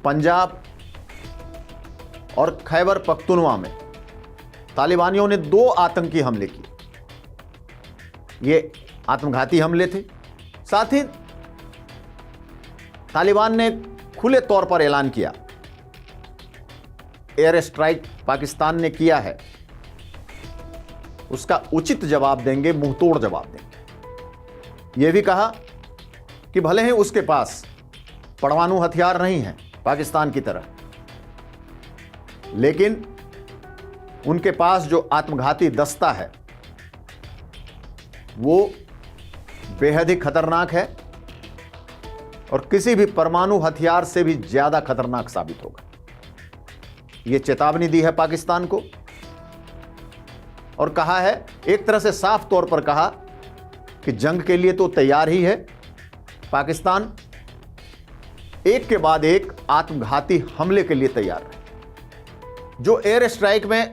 पंजाब और खैबर पख्तूनवा में तालिबानियों ने 2 आतंकी हमले किए। ये आत्मघाती हमले थे। साथ ही तालिबान ने खुले तौर पर ऐलान किया, एयर स्ट्राइक पाकिस्तान ने किया है, उसका उचित जवाब देंगे, मुंहतोड़ जवाब देंगे। यह भी कहा कि भले ही उसके पास परमाणु हथियार नहीं है पाकिस्तान की तरह, लेकिन उनके पास जो आत्मघाती दस्ता है वो बेहद ही खतरनाक है और किसी भी परमाणु हथियार से भी ज्यादा खतरनाक साबित होगा। यह चेतावनी दी है पाकिस्तान को और कहा है, एक तरह से साफ तौर पर कहा कि जंग के लिए तो तैयार ही है पाकिस्तान, एक के बाद एक आत्मघाती हमले के लिए तैयार है। जो एयर स्ट्राइक में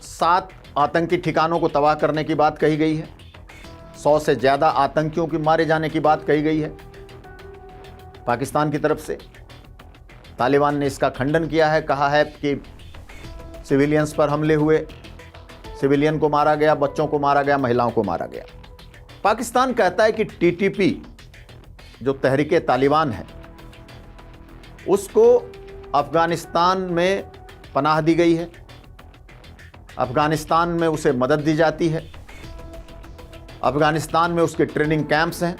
7 आतंकी ठिकानों को तबाह करने की बात कही गई है, 100 से ज्यादा आतंकियों के मारे जाने की बात कही गई है पाकिस्तान की तरफ से। तालिबान ने इसका खंडन किया है, कहा है कि सिविलियंस पर हमले हुए, सिविलियन को मारा गया, बच्चों को मारा गया, महिलाओं को मारा गया। पाकिस्तान कहता है कि टीटीपी जो तहरीके तालिबान है उसको अफगानिस्तान में पनाह दी गई है, अफगानिस्तान में उसे मदद दी जाती है, अफगानिस्तान में उसके ट्रेनिंग कैंप्स हैं,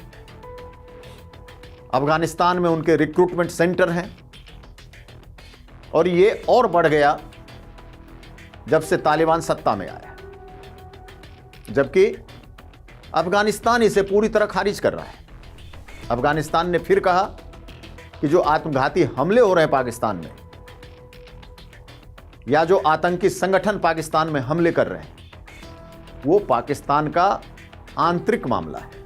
अफगानिस्तान में उनके रिक्रूटमेंट सेंटर हैं। और ये और बढ़ गया जब से तालिबान सत्ता में आया, जबकि अफगानिस्तान इसे पूरी तरह खारिज कर रहा है। अफगानिस्तान ने फिर कहा कि जो आत्मघाती हमले हो रहे हैं पाकिस्तान में या जो आतंकी संगठन पाकिस्तान में हमले कर रहे हैं वो पाकिस्तान का आंतरिक मामला है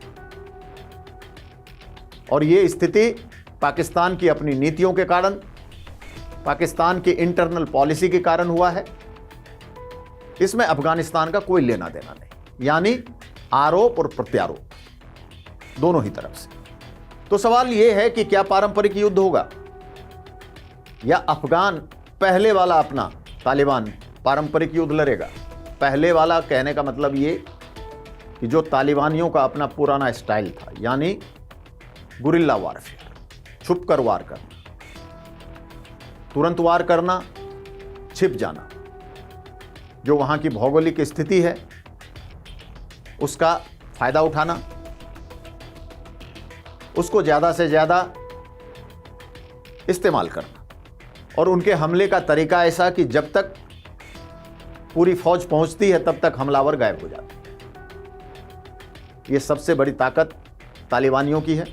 और ये स्थिति पाकिस्तान की अपनी नीतियों के कारण, पाकिस्तान की इंटरनल पॉलिसी के कारण हुआ है। इसमें अफगानिस्तान का कोई लेना देना नहीं, यानी आरोप और प्रत्यारोप दोनों ही तरफ से। तो सवाल यह है कि क्या पारंपरिक युद्ध होगा या अफगान पहले वाला अपना तालिबान पारंपरिक युद्ध लड़ेगा। पहले वाला कहने का मतलब ये कि जो तालिबानियों का अपना पुराना स्टाइल था, यानी गुरिल्ला वारफेयर, छुपकर वार करना, तुरंत वार करना, छिप जाना, जो वहां की भौगोलिक स्थिति है उसका फायदा उठाना, उसको ज्यादा से ज्यादा इस्तेमाल करना और उनके हमले का तरीका ऐसा कि जब तक पूरी फौज पहुंचती है तब तक हमलावर गायब हो जाते हैं। ये सबसे बड़ी ताकत तालिबानियों की है।